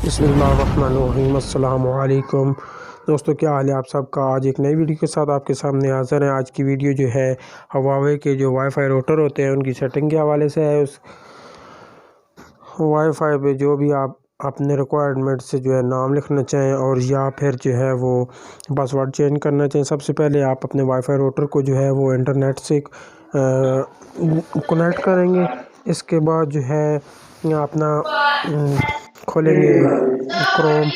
बिस्मिल्लाहिर्रहमानिर्रहीम। अस्सलामु अलैकुम दोस्तों, क्या हाल है आप सबका। आज एक नई वीडियो के साथ आपके सामने हाज़िर हैं। आज की वीडियो जो है हुआवे के जो वाईफ़ाई रूटर होते हैं उनकी सेटिंग के हवाले से है। उस वाईफ़ाई पे जो भी आप अपने रिक्वायरमेंट से जो है नाम लिखना चाहें और या फिर जो है वो पासवर्ड चेंज करना चाहें, सबसे पहले आप अपने वाईफ़ाई रूटर को जो है वो इंटरनेट से कनेक्ट करेंगे। इसके बाद जो है अपना खोलेंगे क्रोम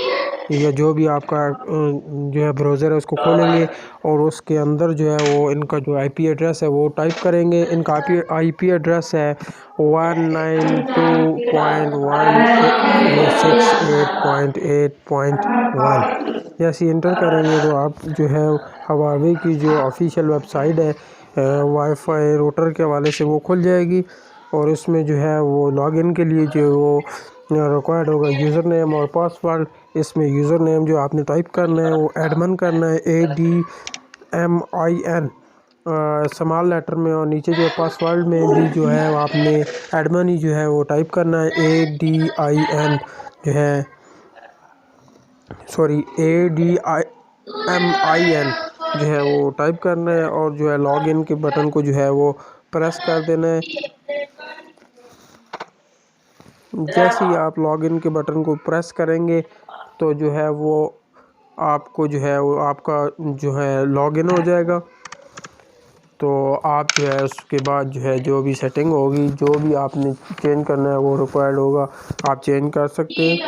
या जो भी आपका जो है ब्राउज़र है उसको खोलेंगे और उसके अंदर जो है वो इनका जो आईपी एड्रेस है वो टाइप करेंगे। इनका आईपी एड्रेस है 192.168.8.1। जैसे इंटर करेंगे तो आप जो है हुआवे की जो ऑफिशियल वेबसाइट है वाईफ़ाई रूटर के हवाले से वो खुल जाएगी और उसमें जो है वो लॉगिन के लिए जो वो रिक्वायर्ड होगा यूज़र नेम और पासवर्ड। इसमें यूज़र नेम जो आपने टाइप करना है वो एडमन करना है, ADMIN स्मॉल लेटर में, और नीचे जो है पासवर्ड में भी जो है वो आपने एडमन ही जो है वो टाइप करना है, ADIN जो है ADIMIN जो है वो टाइप करना है और जो है लॉगिन के बटन को जो है वो प्रेस कर देना है। जैसे ही आप लॉगिन के बटन को प्रेस करेंगे तो जो है वो आपको जो है वो आपका जो है लॉगिन हो जाएगा। तो आप जो है उसके बाद जो है जो भी सेटिंग होगी, जो भी आपने चेंज करना है वो रिक्वायर्ड होगा, आप चेंज कर सकते हैं।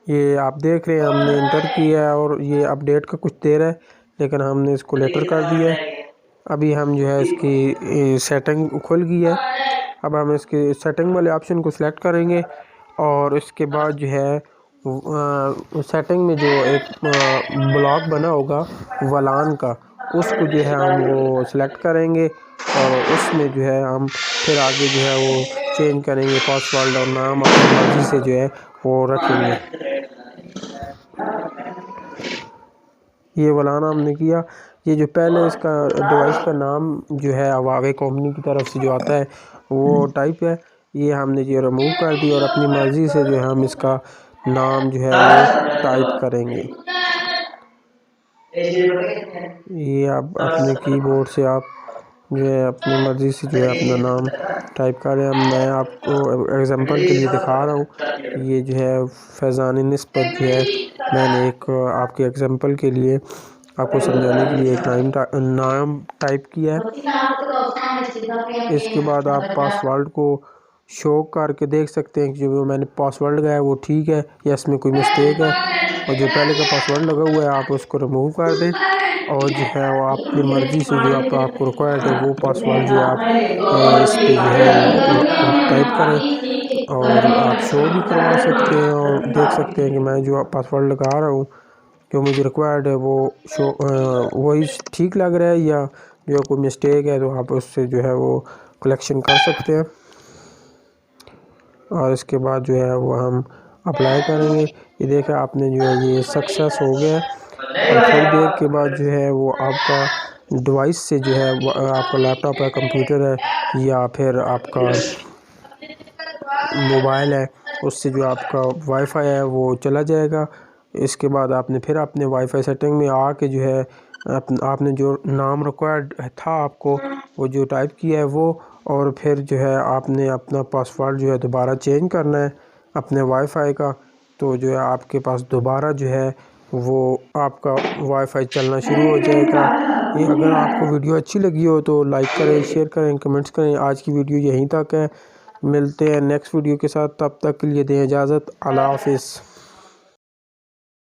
ये आप देख रहे हैं हमने इंटर किया है और ये अपडेट का कुछ देर है लेकिन हमने इसको लेटर कर दिया है। अभी हम जो है इसकी सेटिंग खुल गई है। अब हम इसके सेटिंग वाले ऑप्शन को सिलेक्ट करेंगे और इसके बाद जो है सेटिंग में जो एक ब्लॉक बना होगा वलान का, उसको जो है हम वो सिलेक्ट करेंगे और उसमें जो है हम फिर आगे जो है वो चेंज करेंगे पासवर्ड और नाम अपनी मर्ज़ी से जो है वो रखेंगे। ये वलाना हमने किया। ये जो पहले इसका डिवाइस का नाम जो है हुआवे कंपनी की तरफ से जो आता है वो टाइप है, ये हमने जो रिमूव कर दिया और अपनी मर्ज़ी से जो है हम इसका नाम जो है वो टाइप करेंगे। ये आप अपने कीबोर्ड से आप जो है अपनी मर्ज़ी से जो है अपना नाम टाइप करें। अब मैं आपको एग्जांपल के लिए दिखा रहा हूँ। ये जो है फैज़ान निस्बत जो है मैंने एक आपके एग्जांपल के लिए आपको समझाने के लिए एक नाम टाइप किया है। इसके बाद आप पासवर्ड को शो करके देख सकते हैं कि जो मैंने पासवर्ड लगाया है वो ठीक है या इसमें कोई मिस्टेक है, और जो पहले का पासवर्ड लगा हुआ है आप उसको रिमूव कर दें और जो है वो अपनी मर्ज़ी से जो आपको रिक्वायर्ड है वो पासवर्ड जो है आप इस पे जो है वो टाइप करें और आप शो भी करवा सकते हैं और देख सकते हैं कि मैं जो पासवर्ड लगा रहा हूँ जो मुझे रिक्वायर्ड है वो शो वही ठीक लग रहा है या जो कोई मिस्टेक है तो आप उससे जो है वो कलेक्शन कर सकते हैं। और इसके बाद जो है वो हम अप्लाई करेंगे। ये देखा आपने जो है ये सक्सेस हो गया और थोड़ी देर के बाद जो है वो आपका डिवाइस से जो है आपका लैपटॉप है, कंप्यूटर है या फिर आपका मोबाइल है, उससे जो आपका वाईफ़ाई है वो चला जाएगा। इसके बाद आपने फिर अपने वाईफ़ाई सेटिंग में आके जो है आपने जो नाम रिक्वायर्ड था आपको वो जो टाइप किया है वो, और फिर जो है आपने अपना पासवर्ड जो है दोबारा चेंज करना है अपने वाईफ़ाई का, तो जो है आपके पास दोबारा जो है वो आपका वाईफ़ाई चलना शुरू हो जाएगा। ये अगर आपको वीडियो अच्छी लगी हो तो लाइक करें, शेयर करें, कमेंट्स करें। आज की वीडियो यहीं तक है, मिलते हैं नेक्स्ट वीडियो के साथ, तब तक के लिए दें इजाज़त। अल्लाह हाफ़िज़।